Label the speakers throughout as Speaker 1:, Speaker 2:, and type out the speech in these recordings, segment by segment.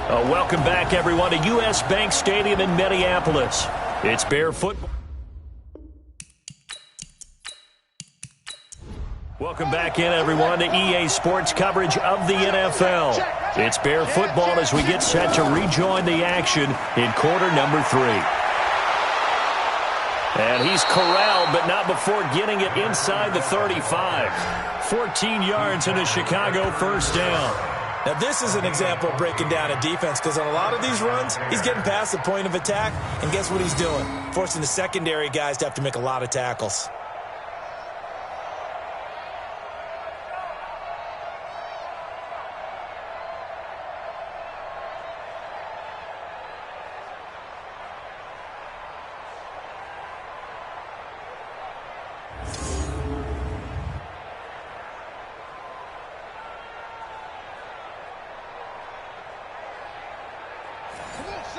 Speaker 1: Welcome back, everyone, to U.S. Bank Stadium in Minneapolis. It's Bear football. Welcome back in, everyone, to EA Sports coverage of the NFL. It's Bear football as we get set to rejoin the action in quarter number 3. And he's corralled, but not before getting it inside the 35. 14 yards and a Chicago first down.
Speaker 2: Now, this is an example of breaking down a defense because on a lot of these runs, he's getting past the point of attack, and guess what he's doing? Forcing the secondary guys to have to make a lot of tackles.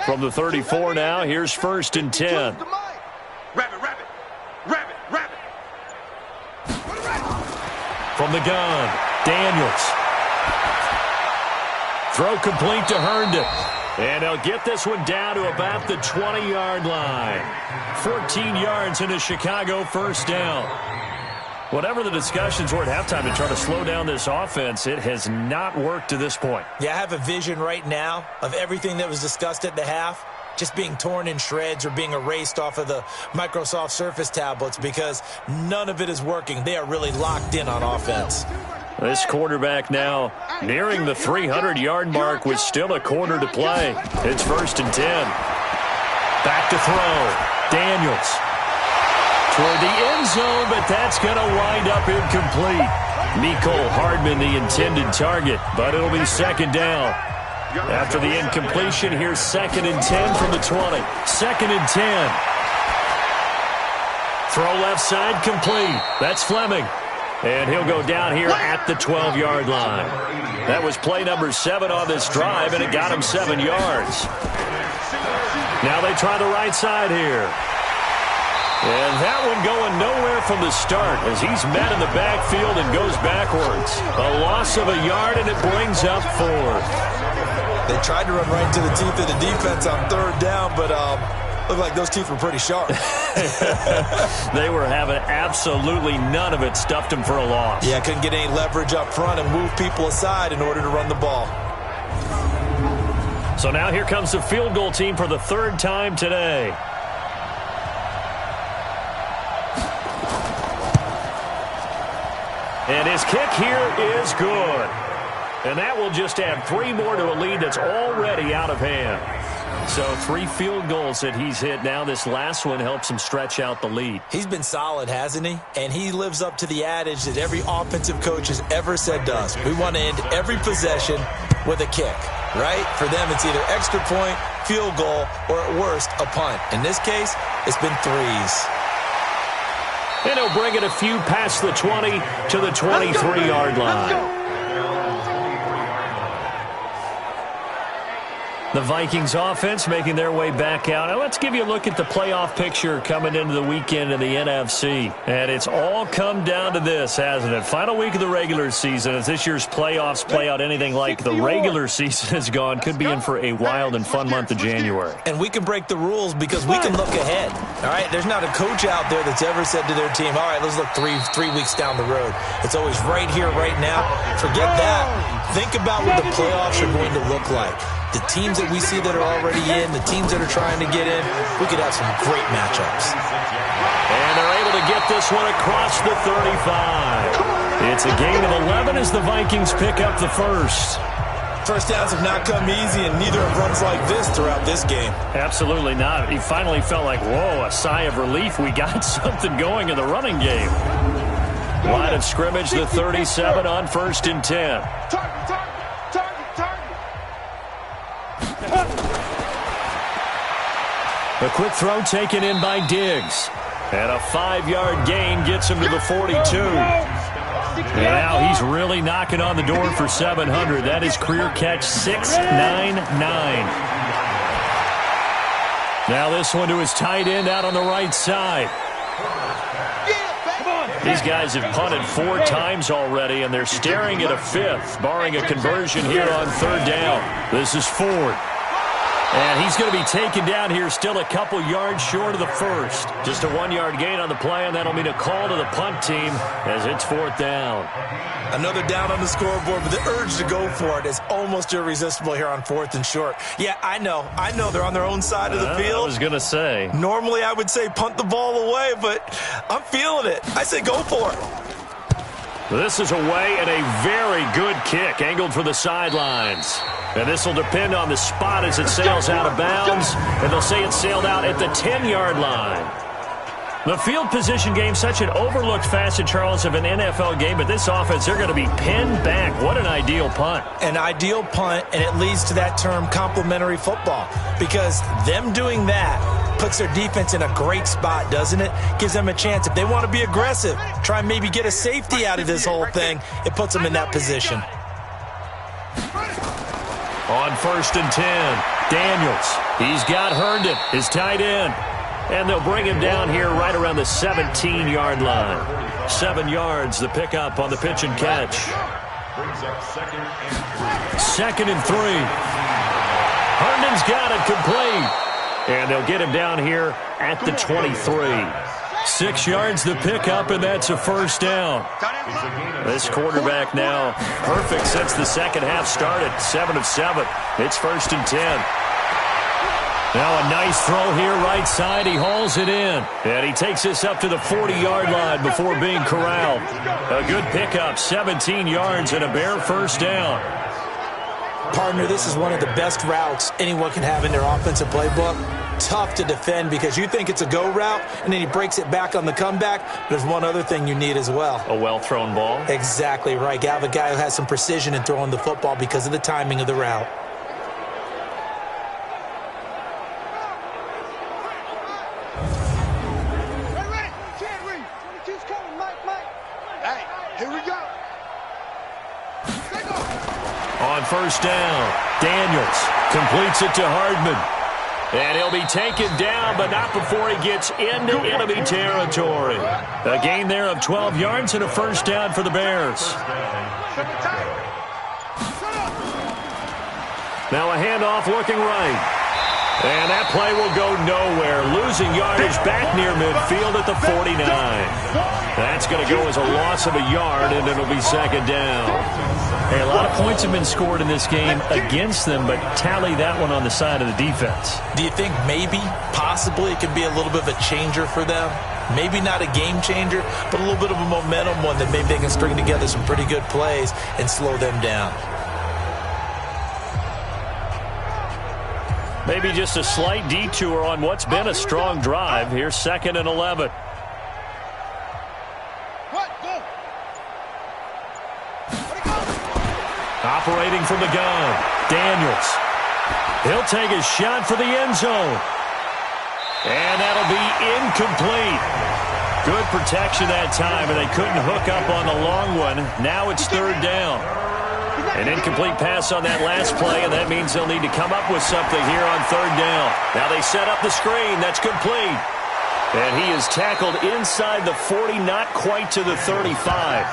Speaker 1: From the 34 now, here's 1st and 10. From the gun, Daniels. Throw complete to Herndon. And he'll get this one down to about the 20-yard line. 14 yards and a Chicago first down. Whatever the discussions were at halftime to try to slow down this offense, it has not worked to this point.
Speaker 2: Yeah, I have a vision right now of everything that was discussed at the half just being torn in shreds or being erased off of the Microsoft Surface tablets because none of it is working. They are really locked in on offense.
Speaker 1: This quarterback now nearing the 300-yard mark with still a quarter to play. It's 1st and 10. Back to throw. Daniels. Toward the end zone, but that's going to wind up incomplete. Mecole Hardman, the intended target, but it'll be 2nd down. After the incompletion, here's 2nd and 10 from the 20. 2nd and 10. Throw left side complete. That's Fleming. And he'll go down here at the 12-yard line. That was play number 7 on this drive, and it got him 7 yards. Now they try the right side here. And that one going nowhere from the start as he's met in the backfield and goes backwards. A loss of a yard, and it brings up 4th.
Speaker 2: They tried to run right into the teeth of the defense on 3rd down, but looked like those teeth were pretty sharp.
Speaker 1: They were having absolutely none of it. Stuffed them for a loss.
Speaker 2: Yeah, couldn't get any leverage up front and move people aside in order to run the ball.
Speaker 1: So now here comes the field goal team for the 3rd time today. And his kick here is good. And that will just add 3 more to a lead that's already out of hand. So 3 field goals that he's hit now. This last one helps him stretch out the lead.
Speaker 2: He's been solid, hasn't he? And he lives up to the adage that every offensive coach has ever said to us. We want to end every possession with a kick, right? For them, it's either extra point, field goal, or at worst, a punt. In this case, it's been 3s.
Speaker 1: And he'll bring it a few past the 20 to the 23-yard line. The Vikings offense making their way back out. Now let's give you a look at the playoff picture coming into the weekend in the NFC. And it's all come down to this, hasn't it? Final week of the regular season. As this year's playoffs play out anything like the regular season has gone, could be in for a wild and fun month of January.
Speaker 2: And we can break the rules because we can look ahead. All right, there's not a coach out there that's ever said to their team, all right, let's look three weeks down the road. It's always right here, right now. Forget that. Think about what the playoffs are going to look like. The teams that we see that are already in, the teams that are trying to get in, we could have some great matchups.
Speaker 1: And they're able to get this one across the 35. It's a gain of 11 as the Vikings pick up the first.
Speaker 2: First downs have not come easy, and neither have runs like this throughout this game.
Speaker 1: Absolutely not. He finally felt like, whoa, a sigh of relief. We got something going in the running game. Line of scrimmage, the 37 on 1st and 10. A quick throw taken in by Diggs. And a 5-yard gain gets him to the 42. And now he's really knocking on the door for 700. That is career catch 699. Now this one to his tight end out on the right side. These guys have punted 4 times already, and they're staring at a 5th, barring a conversion here on 3rd down. This is Ford. And he's going to be taken down here still a couple yards short of the 1st. Just a 1-yard gain on the play, and that'll mean a call to the punt team as it's 4th down.
Speaker 2: Another down on the scoreboard, but the urge to go for it is almost irresistible here on 4th and short. Yeah, I know they're on their own side of the field.
Speaker 1: I was going to say.
Speaker 2: Normally I would say punt the ball away, but I'm feeling it. I say go for it.
Speaker 1: This is away and a very good kick angled for the sidelines. And this will depend on the spot as it sails out of bounds. And they'll say it sailed out at the 10-yard line. The field position game, such an overlooked facet, Charles, of an NFL game. But this offense, they're going to be pinned back. What an ideal punt.
Speaker 2: An ideal punt, and it leads to that term complementary football. Because them doing that puts their defense in a great spot, doesn't it? Gives them a chance. If they want to be aggressive, try and maybe get a safety out of this whole thing, it puts them in that position.
Speaker 1: On 1st and 10, Daniels. He's got Herndon, his tight end. And they'll bring him down here right around the 17-yard line. 7 yards, the pickup on the pitch and catch. 2nd and 3. Herndon's got it complete. And they'll get him down here at the 23. 6 yards the pickup, and that's a 1st down. This quarterback now perfect since the second half started. 7 of 7. It's 1st and 10. Now a nice throw here right side. He hauls it in. And he takes this up to the 40-yard line before being corralled. A good pickup, 17 yards and a bare 1st down.
Speaker 2: Partner, this is one of the best routes anyone can have in their offensive playbook. Tough to defend because you think it's a go route, and then he breaks it back on the comeback. There's one other thing you need as well.
Speaker 1: A well-thrown ball?
Speaker 2: Exactly right. You have a guy who has some precision in throwing the football because of the timing of the route.
Speaker 1: On 1st down, Daniels completes it to Hardman. And he'll be taken down, but not before he gets into enemy territory. A gain there of 12 yards and a 1st down for the Bears. Now a handoff looking right. And that play will go nowhere. Losing yardage back near midfield at the 49. That's going to go as a loss of a yard, and it'll be 2nd down. Hey, a lot of points have been scored in this game against them, but tally that one on the side of the defense.
Speaker 2: Do you think maybe, possibly, it could be a little bit of a changer for them? Maybe not a game changer, but a little bit of a momentum one that maybe they can string together some pretty good plays and slow them down.
Speaker 1: Maybe just a slight detour on what's been a strong drive. Here's 2nd and 11. Operating from the gun, Daniels. He'll take a shot for the end zone. And that'll be incomplete. Good protection that time, and they couldn't hook up on the long one. Now it's 3rd down. An incomplete pass on that last play, and that means they'll need to come up with something here on 3rd down. Now they set up the screen. That's complete. And he is tackled inside the 40, not quite to the 35.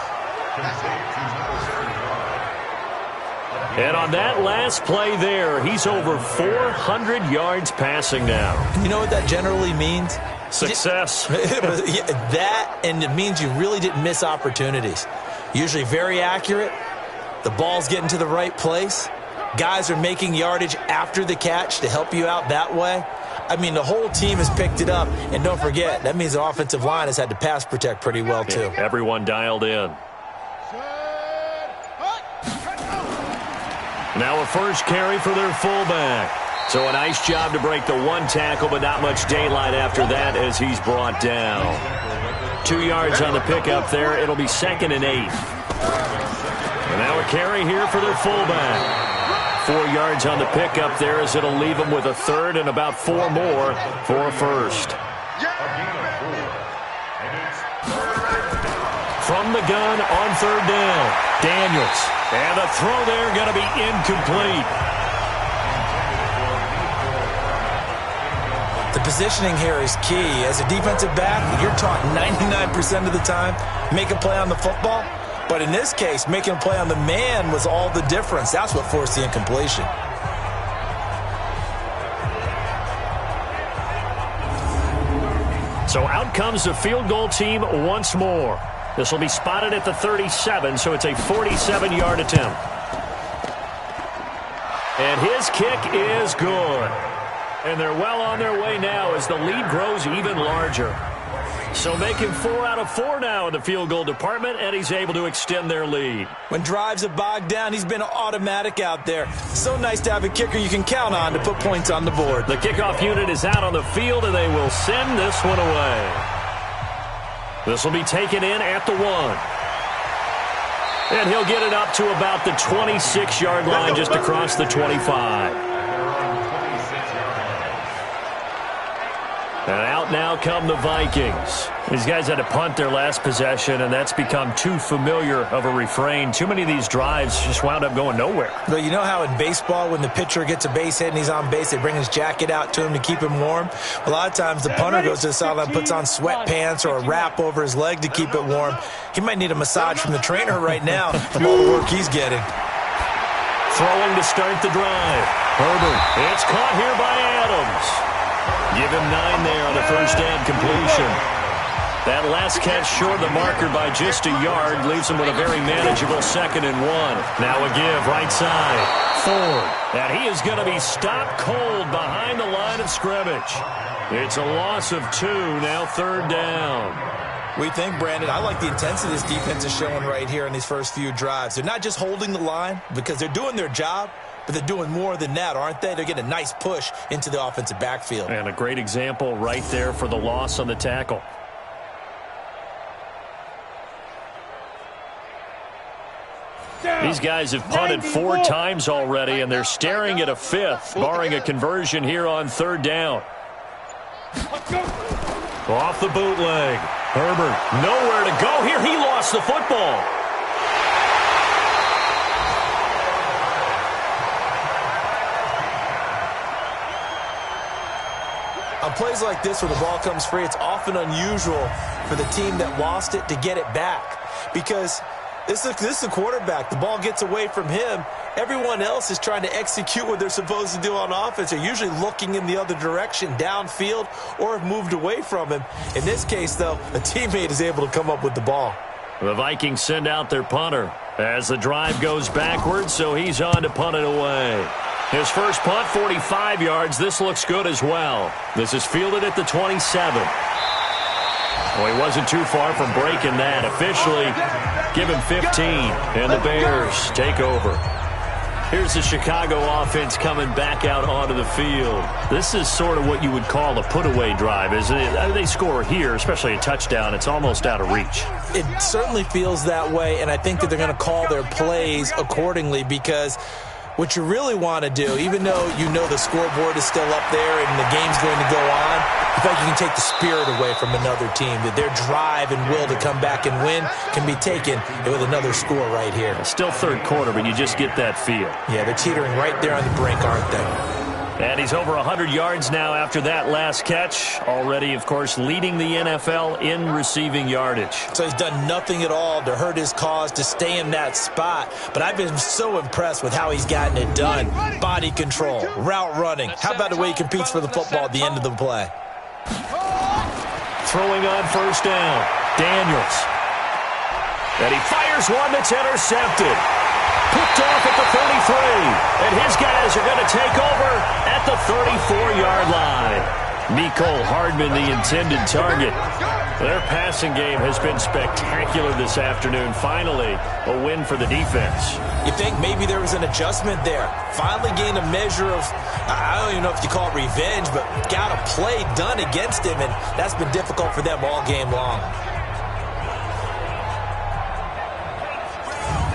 Speaker 1: And on that last play there, he's over 400 yards passing now.
Speaker 2: You know what that generally means?
Speaker 1: Success.
Speaker 2: That, and it means you really didn't miss opportunities. Usually very accurate. The ball's getting to the right place. Guys are making yardage after the catch to help you out that way. I mean, the whole team has picked it up. And don't forget, that means the offensive line has had to pass protect pretty well, too.
Speaker 1: Yeah, everyone dialed in. Now a first carry for their fullback. So a nice job to break the one tackle, but not much daylight after that as he's brought down. 2 yards on the pickup there. It'll be 2nd and 8. And now a carry here for their fullback. 4 yards on the pickup there as it'll leave them with a 3rd and about 4 more for a 1st. From the gun on 3rd down, Daniels. And the throw there going to be incomplete.
Speaker 2: The positioning here is key. As a defensive back, you're taught 99% of the time, make a play on the football. But in this case, making a play on the man was all the difference. That's what forced the incompletion.
Speaker 1: So out comes the field goal team once more. This will be spotted at the 37, so it's a 47-yard attempt. And his kick is good. And they're well on their way now as the lead grows even larger. So making 4 out of 4 now in the field goal department, and he's able to extend their lead.
Speaker 2: When drives are bogged down, he's been automatic out there. So nice to have a kicker you can count on to put points on the board.
Speaker 1: The kickoff unit is out on the field, and they will send this one away. This will be taken in at the 1. And he'll get it up to about the 26-yard line, just across the 25. And out now come the Vikings. These guys had to punt their last possession, and that's become too familiar of a refrain. Too many of these drives just wound up going nowhere.
Speaker 2: But you know how in baseball, when the pitcher gets a base hit and he's on base, they bring his jacket out to him to keep him warm? A lot of times the punter goes to the sideline, puts on sweatpants or a wrap over his leg to keep it warm. He might need a massage from the trainer right now from all the work he's getting.
Speaker 1: Throwing to start the drive. Herbert. It's caught here by Adams. Give him 9 there on a first down completion. That last catch short of the marker by just a yard leaves him with a very manageable 2nd and 1. Now a give right side. Ford. And he is going to be stopped cold behind the line of scrimmage. It's a loss of 2, now 3rd down.
Speaker 2: We think, Brandon, I like the intensity this defense is showing right here in these first few drives. They're not just holding the line because they're doing their job, but they're doing more than that, aren't they? They're getting a nice push into the offensive backfield.
Speaker 1: And a great example right there for the loss on the tackle. These guys have punted 4 times already, and they're staring at a 5th, barring a conversion here on 3rd down. Off the bootleg. Herbert, nowhere to go here. He lost the football.
Speaker 2: On plays like this where the ball comes free, it's often unusual for the team that lost it to get it back. Because this is a quarterback. The ball gets away from him. Everyone else is trying to execute what they're supposed to do on offense. They're usually looking in the other direction, downfield, or have moved away from him. In this case, though, a teammate is able to come up with the ball.
Speaker 1: The Vikings send out their punter as the drive goes backwards, so he's on to punt it away. His first punt, 45 yards. This looks good as well. This is fielded at the 27. Well, he wasn't too far from breaking that. Officially, give him 15, and the Bears take over. Here's the Chicago offense coming back out onto the field. This is sort of what you would call a put-away drive, isn't it? They score here, especially a touchdown. It's almost out of reach.
Speaker 2: It certainly feels that way, and I think that they're going to call their plays accordingly because what you really want to do, even though you know the scoreboard is still up there and the game's going to go on, I think you can take the spirit away from another team, that their drive and will to come back and win can be taken with another score right here.
Speaker 1: Still 3rd quarter, but you just get that feel.
Speaker 2: Yeah, they're teetering right there on the brink, aren't they?
Speaker 1: And he's over 100 yards now after that last catch. Already, of course, leading the NFL in receiving yardage.
Speaker 2: So he's done nothing at all to hurt his cause, to stay in that spot. But I've been so impressed with how he's gotten it done. Body control, route running. How about the way he competes for the football at the end of the play?
Speaker 1: Throwing on first down, Daniels. And he fires one that's intercepted. Picked off at the 33. And his guys are going to take over at the 34-yard line. Mecole Hardman, the intended target. Their passing game has been spectacular this afternoon. Finally, a win for the defense.
Speaker 2: You think maybe there was an adjustment there. Finally gained a measure of, I don't even know if you call it revenge, but got a play done against him, and that's been difficult for them all game long.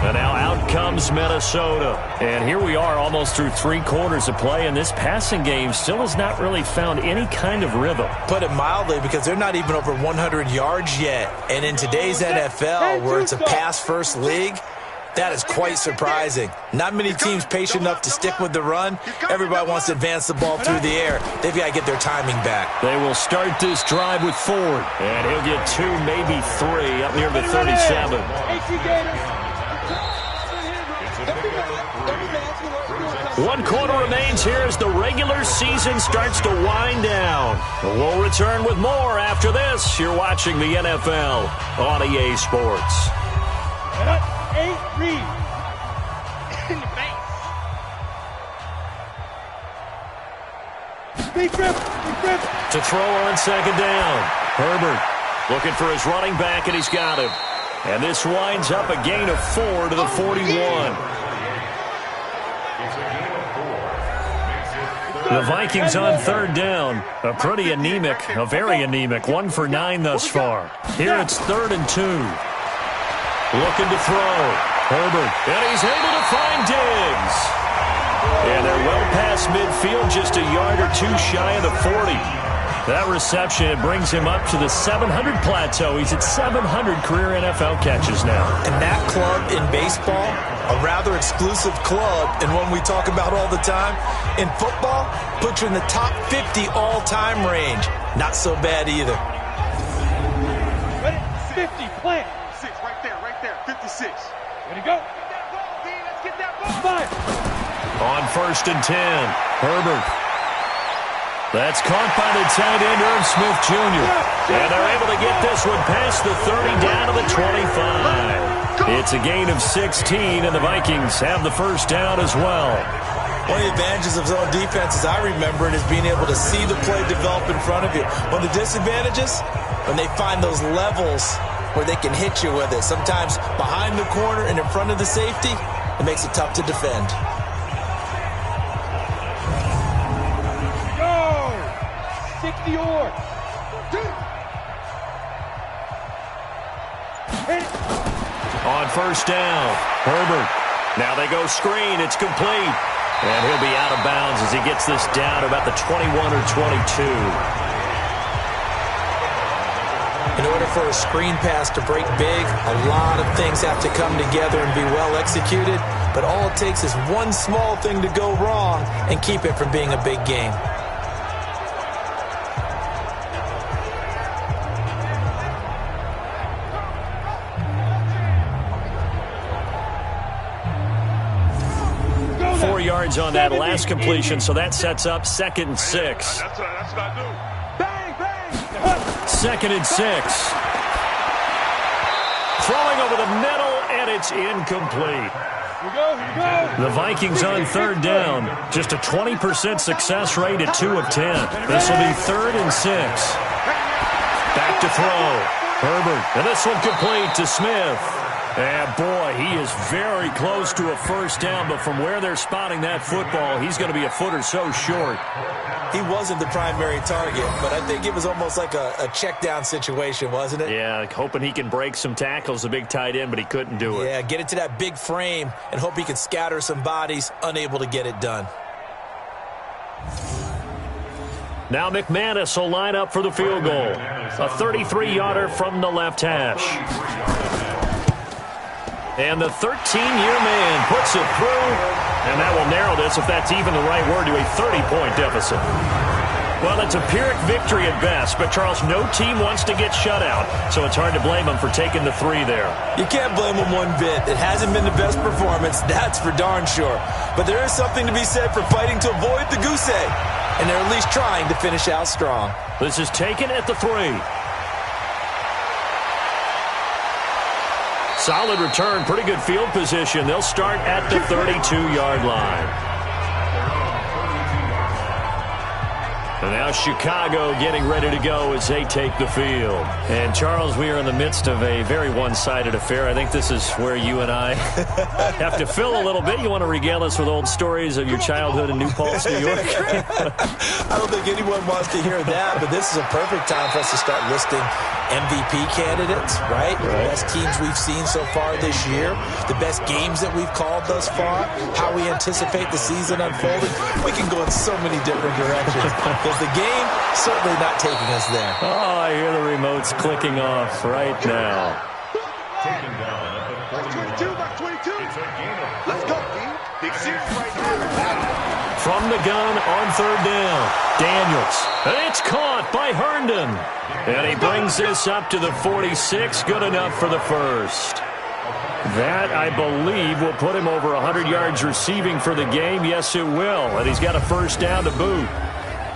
Speaker 1: And now out comes Minnesota. And here we are almost through 3 quarters of play, and this passing game still has not really found any kind of rhythm.
Speaker 2: Put it mildly, because they're not even over 100 yards yet. And in today's NFL, where it's a pass-first league, That is quite surprising. Not many teams patient enough to stick with the run. Everybody wants to advance the ball through the air. They've got to get their timing back.
Speaker 1: They will start this drive with Ford. And he'll get 2, maybe 3 up near the 37. One quarter remains here as the regular season starts to wind down. We'll return with more after this. You're watching the NFL on EA Sports.
Speaker 3: 8 read. In the face. Big grip.
Speaker 1: To throw on second down. Herbert looking for his running back, and he's got him. And this winds up a gain of 4 to the 41. The Vikings on third down. A pretty anemic, a very anemic 1 for 9 thus far. Here it's 3rd and 2. Looking to throw. Herbert. And he's able to find Diggs. And they're well past midfield, just a yard or 2 shy of the 40. That reception, it brings him up to the 700 plateau. He's at 700 career NFL catches now.
Speaker 2: And that club in baseball, a rather exclusive club, and one we talk about all the time. In football, puts you in the top 50 all-time range. Not so bad either.
Speaker 3: 50, plant.
Speaker 4: 6, right there, 56.
Speaker 3: Way to go. Let's get that ball. 5.
Speaker 1: On 1st and 10, Herbert. That's caught by the tight end, Irv Smith Jr. And they're able to get this one past the 30 down to the 25. It's a gain of 16, and the Vikings have the first down as well.
Speaker 2: One of the advantages of zone defense, as I remember it, is being able to see the play develop in front of you. One of the disadvantages, when they find those levels where they can hit you with it, sometimes behind the corner and in front of the safety, it makes it tough to defend.
Speaker 3: Go! 60 or.
Speaker 1: On 1st down, Herbert. Now they go screen. It's complete. And he'll be out of bounds as he gets this down about the 21 or 22.
Speaker 2: In order for a screen pass to break big, a lot of things have to come together and be well executed. But all it takes is one small thing to go wrong and keep it from being a big game.
Speaker 1: On that last completion, so that sets up 2nd and 6.
Speaker 4: That's what I do.
Speaker 3: Bang, bang.
Speaker 1: 2nd and 6. Throwing over the middle, and it's incomplete.
Speaker 3: Here we go.
Speaker 1: The Vikings on 3rd down. Just a 20% success rate at 2 of 10. This will be 3rd and 6. Back to throw. Herbert, and this one complete to Smith. And, boy, he is very close to a first down, but from where they're spotting that football, he's going to be a foot or so short.
Speaker 2: He wasn't the primary target, but I think it was almost like a check-down situation, wasn't it?
Speaker 1: Yeah, hoping he can break some tackles, the big tight end, but he couldn't do it.
Speaker 2: Yeah, get into that big frame and hope he can scatter some bodies, unable to get it done.
Speaker 1: Now McManus will line up for the field goal. A 33-yarder from the left hash. And the 13-year man puts it through, and that will narrow this, if that's even the right word, to a 30-point deficit. Well, it's a Pyrrhic victory at best, but, Charles, no team wants to get shut out, so it's hard to blame them for taking the 3 there.
Speaker 2: You can't blame them one bit. It hasn't been the best performance, that's for darn sure. But there is something to be said for fighting to avoid the goose egg, and they're at least trying to finish out strong.
Speaker 1: This is taken at the 3. Solid return, pretty good field position. They'll start at the 32-yard line. And now Chicago getting ready to go as they take the field. And, Charles, we are in the midst of a very one-sided affair. I think this is where you and I have to fill a little bit. You want to regale us with old stories of your childhood in New Paltz, New York?
Speaker 2: I don't think anyone wants to hear that, but this is a perfect time for us to start listing MVP candidates, right? The best teams we've seen so far this year, the best games that we've called thus far, how we anticipate the season unfolding. We can go in so many different directions. Because the game certainly not taking us there.
Speaker 1: Oh, I hear the remotes clicking off right now.
Speaker 4: Box 22, box 22. Let's go, D. Big series right here.
Speaker 1: From the gun on third down, Daniels. And it's caught by Herndon. And he brings this up to the 46. Good enough for the first. That, I believe, will put him over 100 yards receiving for the game. Yes, it will. And he's got a first down to boot.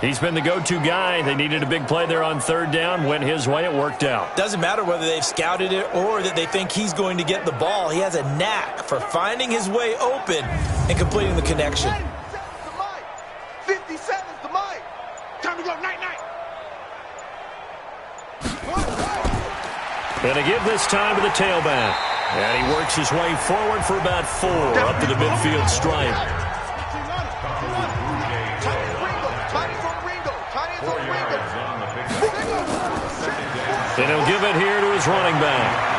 Speaker 1: He's been the go-to guy. They needed a big play there on third down. Went his way. It worked out.
Speaker 2: Doesn't matter whether they've scouted it or that they think he's going to get the ball. He has a knack for finding his way open and completing the connection.
Speaker 4: 57's the mic. Time to go night-night.
Speaker 1: And to give this time to the tailback. And he works his way forward for about 4 up to the midfield stripe. And he'll give it here to his running back.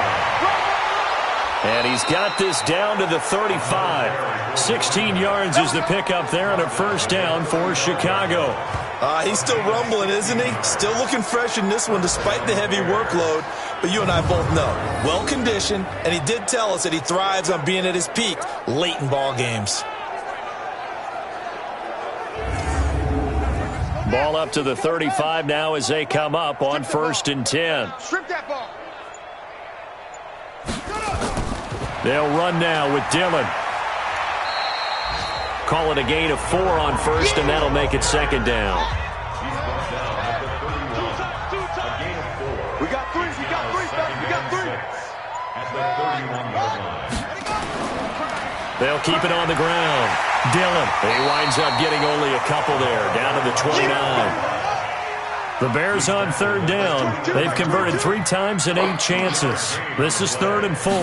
Speaker 1: And he's got this down to the 35. 16 yards is the pickup there and a first down for Chicago.
Speaker 2: He's still rumbling, isn't he? Still looking fresh in this one despite the heavy workload. But you and I both know, well-conditioned, and he did tell us that he thrives on being at his peak late in ball games.
Speaker 1: Ball up to the 35 now as they come up on 1st and 10.
Speaker 4: Strip that ball.
Speaker 1: They'll run now with Dillon. Call it a gain of 4 on first, and that'll make it second down.
Speaker 4: We got 3. We got 3. We got 3.
Speaker 1: They'll keep it on the ground. Dillon. He winds up getting only a couple there, down to the 29. The Bears on third down. They've converted 3 times in 8 chances. This is 3rd and 4.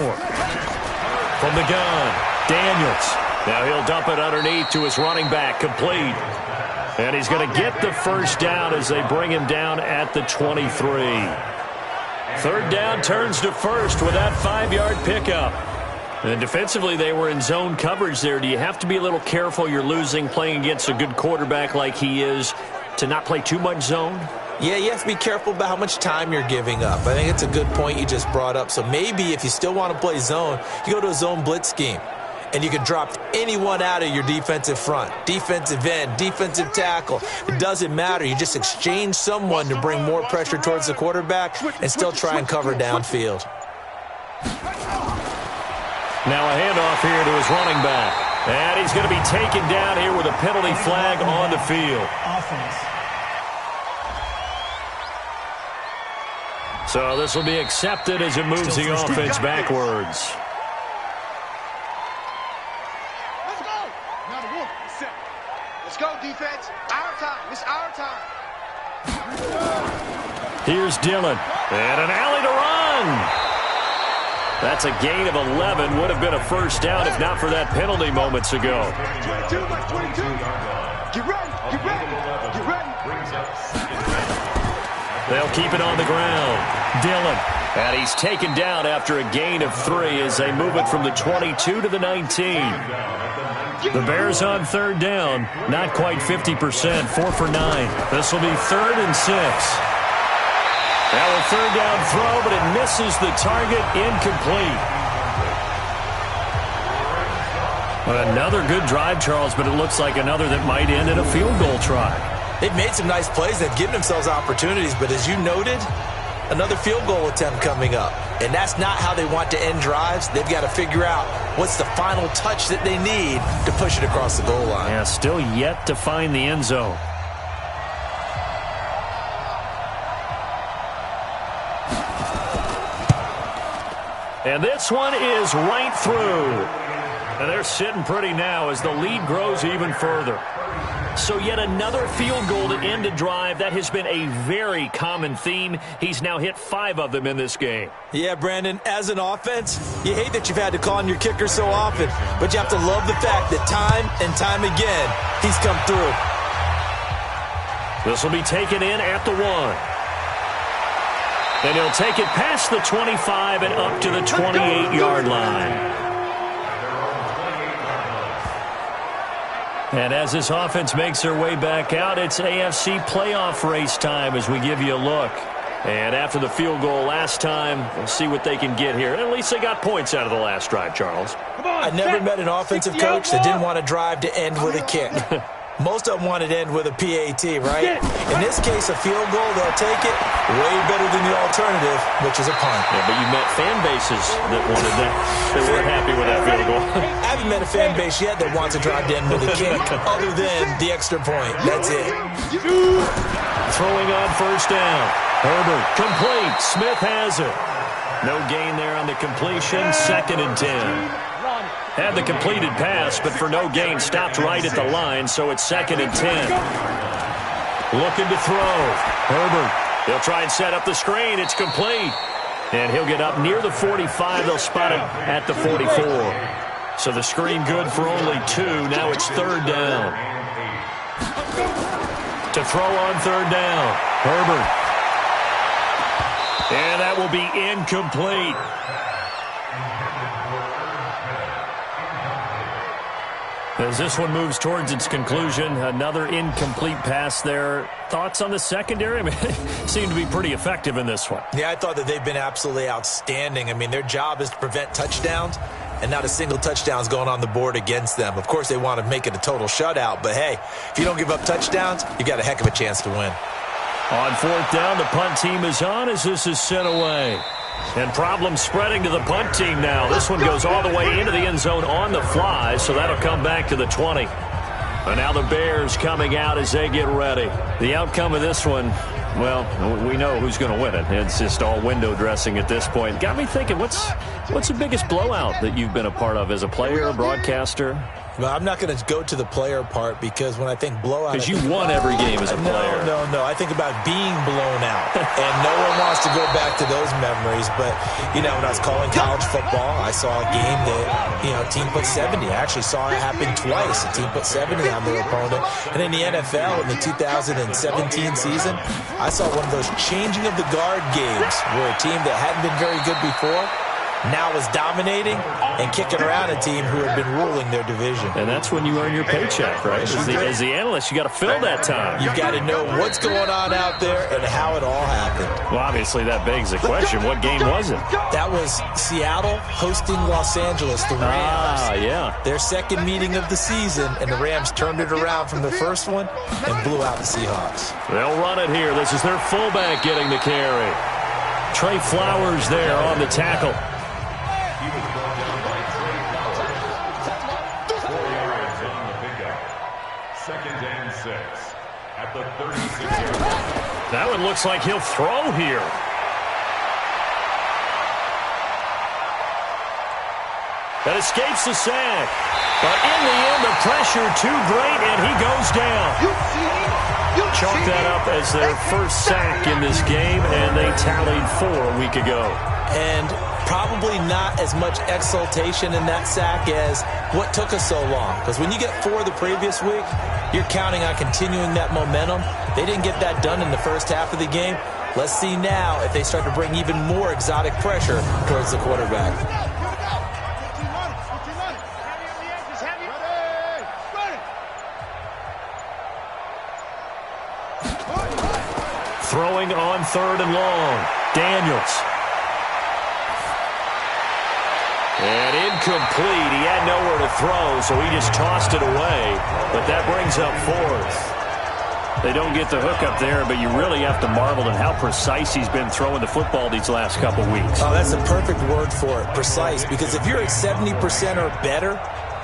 Speaker 1: From the gun, Daniels. Now he'll dump it underneath to his running back, complete. And he's going to get the first down as they bring him down at the 23. 3rd down turns to first with that 5-yard pickup. And defensively, they were in zone coverage there. Do you have to be a little careful? You're losing, playing against a good quarterback like he is, to not play too much zone?
Speaker 2: Yeah, you have to be careful about how much time you're giving up. I think it's a good point you just brought up. So maybe if you still want to play zone, you go to a zone blitz scheme. And you can drop anyone out of your defensive front. Defensive end, defensive tackle. It doesn't matter. You just exchange someone to bring more pressure towards the quarterback and still try and cover downfield.
Speaker 1: Now a handoff here to his running back. And he's going to be taken down here with a penalty flag on the field. So this will be accepted as it moves the offense backwards.
Speaker 4: Let's go, defense. Our time. It's our time.
Speaker 1: Here's Dillon. And an alley to run. That's a gain of 11. Would have been a first down if not for that penalty moments ago.
Speaker 4: 22, 22. Get ready. Get ready. Get ready.
Speaker 1: They'll keep it on the ground. Dillon. And he's taken down after a gain of 3 as they move it from the 22 to the 19. The Bears on third down, not quite 50%, 4 for 9. This will be 3rd and 6. Now a 3rd down throw, but it misses the target, incomplete. Another good drive, Charles, but it looks like another that might end in a field goal try.
Speaker 2: They've made some nice plays. They've given themselves opportunities, but as you noted, another field goal attempt coming up. And that's not how they want to end drives. They've got to figure out what's the final touch that they need to push it across the goal line.
Speaker 1: Yeah, still yet to find the end zone. And this one is right through. And they're sitting pretty now as the lead grows even further. So yet another field goal to end a drive. That has been a very common theme. He's now hit 5 of them in this game.
Speaker 2: Yeah, Brandon, as an offense, you hate that you've had to call on your kicker so often, but you have to love the fact that time and time again, he's come through.
Speaker 1: This will be taken in at the 1. And he'll take it past the 25 and up to the 28-yard line. And as this offense makes their way back out, it's AFC playoff race time as we give you a look. And after the field goal last time, we'll see what they can get here. At least they got points out of the last drive, Charles.
Speaker 2: I never met an offensive coach that didn't want to drive to end with a kick. Most of them wanted to end with a PAT, right? In this case, a field goal, they'll take it way better than the alternative, which is a punt.
Speaker 1: Yeah, but you met fan bases that wanted that. They weren't happy with that field goal.
Speaker 2: I haven't met a fan base yet that wants to drive to end with a kick other than the extra point. That's it.
Speaker 1: Throwing on first down. Herbert, complete. Smith has it. No gain there on the completion. 2nd and 10. Had the completed pass, but for no gain, stopped right at the line, so it's 2nd and 10. Looking to throw. Herbert, he'll try and set up the screen. It's complete. And he'll get up near the 45. They'll spot him at the 44. So the screen good for only 2. Now it's 3rd down. To throw on 3rd down. Herbert. And that will be incomplete. As this one moves towards its conclusion, another incomplete pass there. Thoughts on the secondary? I mean, they seem to be pretty effective in this one.
Speaker 2: Yeah, I thought that they've been absolutely outstanding. I mean, their job is to prevent touchdowns, and not a single touchdown is going on the board against them. Of course, they want to make it a total shutout, but hey, if you don't give up touchdowns, you got a heck of a chance to win.
Speaker 1: On 4th down, the punt team is on as this is sent away. And problems spreading to the punt team now. This one goes all the way into the end zone on the fly, so that'll come back to the 20. And now the Bears coming out as they get ready. The outcome of this one, well, we know who's going to win it. It's just all window dressing at this point. Got me thinking, what's the biggest blowout that you've been a part of as a player, a broadcaster?
Speaker 2: Well, I'm not going to go to the player part because when I think blowout...
Speaker 1: Because you won every game as a player.
Speaker 2: No. I think about being blown out. And no one wants to go back to those memories. But, you know, when I was calling college football, I saw a game that, you know, a team put 70. I actually saw it happen twice. A team put 70 on their opponent. And in the NFL, in the 2017 season, I saw one of those changing of the guard games where a team that hadn't been very good before now is dominating and kicking around a team who had been ruling their division.
Speaker 1: And that's when you earn your paycheck, right? As the analyst, you got to fill that time.
Speaker 2: You've got to know what's going on out there and how it all happened.
Speaker 1: Well, obviously that begs the question, what game was it?
Speaker 2: That was Seattle hosting Los Angeles, the Rams.
Speaker 1: Yeah.
Speaker 2: Their second meeting of the season, and the Rams turned it around from the first one and blew out the Seahawks.
Speaker 1: They'll run it here. This is their fullback getting the carry. Trey Flowers there on the tackle. That one looks like he'll throw here. That escapes the sack. But in the end, the pressure too great, and he goes down. Chalk that up as their first sack in this game, and they tallied 4 a week ago.
Speaker 2: And probably not as much exultation in that sack as what took us so long. Because when you get 4 the previous week, you're counting on continuing that momentum. They didn't get that done in the first half of the game. Let's see now if they start to bring even more exotic pressure towards the quarterback.
Speaker 1: Throwing on 3rd and long. Daniels. And incomplete. He had nowhere to throw, so he just tossed it away. But that brings up 4th. They don't get the hook up there, but you really have to marvel at how precise he's been throwing the football these last couple weeks.
Speaker 2: Oh, that's a perfect word for it, precise. Because if you're at 70% or better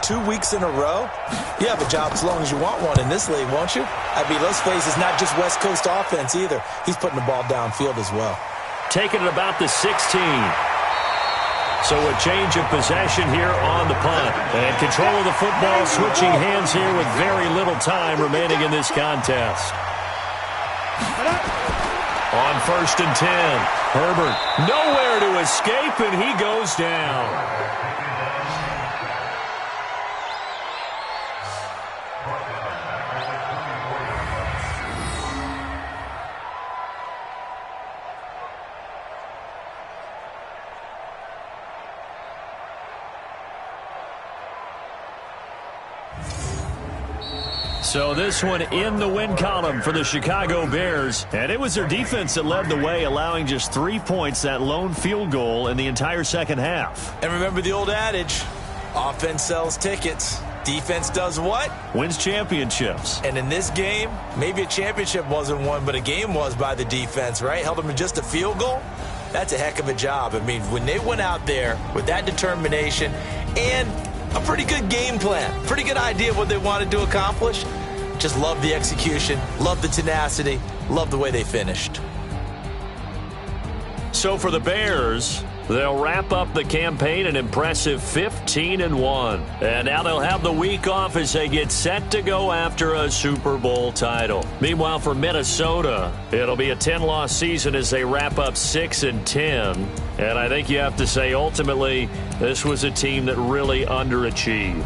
Speaker 2: 2 weeks in a row, you have a job as long as you want one in this league, won't you? I mean, let's face it, it's not just West Coast offense either. He's putting the ball downfield as well.
Speaker 1: Taking it about the 16. So a change of possession here on the punt. And control of the football, switching hands here with very little time remaining in this contest. On 1st and 10, Herbert nowhere to escape, and he goes down. So this one in the win column for the Chicago Bears. And it was their defense that led the way, allowing just 3 points, that lone field goal in the entire second half.
Speaker 2: And remember the old adage, Offense sells tickets. Defense does what?
Speaker 1: Wins championships.
Speaker 2: And in this game, maybe a championship wasn't won, but a game was by the defense, right? Held them to just a field goal. That's a heck of a job. I mean, when they went out there with that determination and a pretty good game plan, pretty good idea of what they wanted to accomplish, just love the execution, love the tenacity, love the way they finished.
Speaker 1: So for the Bears, they'll wrap up the campaign an impressive 15-1. And now they'll have the week off as they get set to go after a Super Bowl title. Meanwhile, for Minnesota, it'll be a 10-loss season as they wrap up 6-10. And I think you have to say, ultimately, this was a team that really underachieved.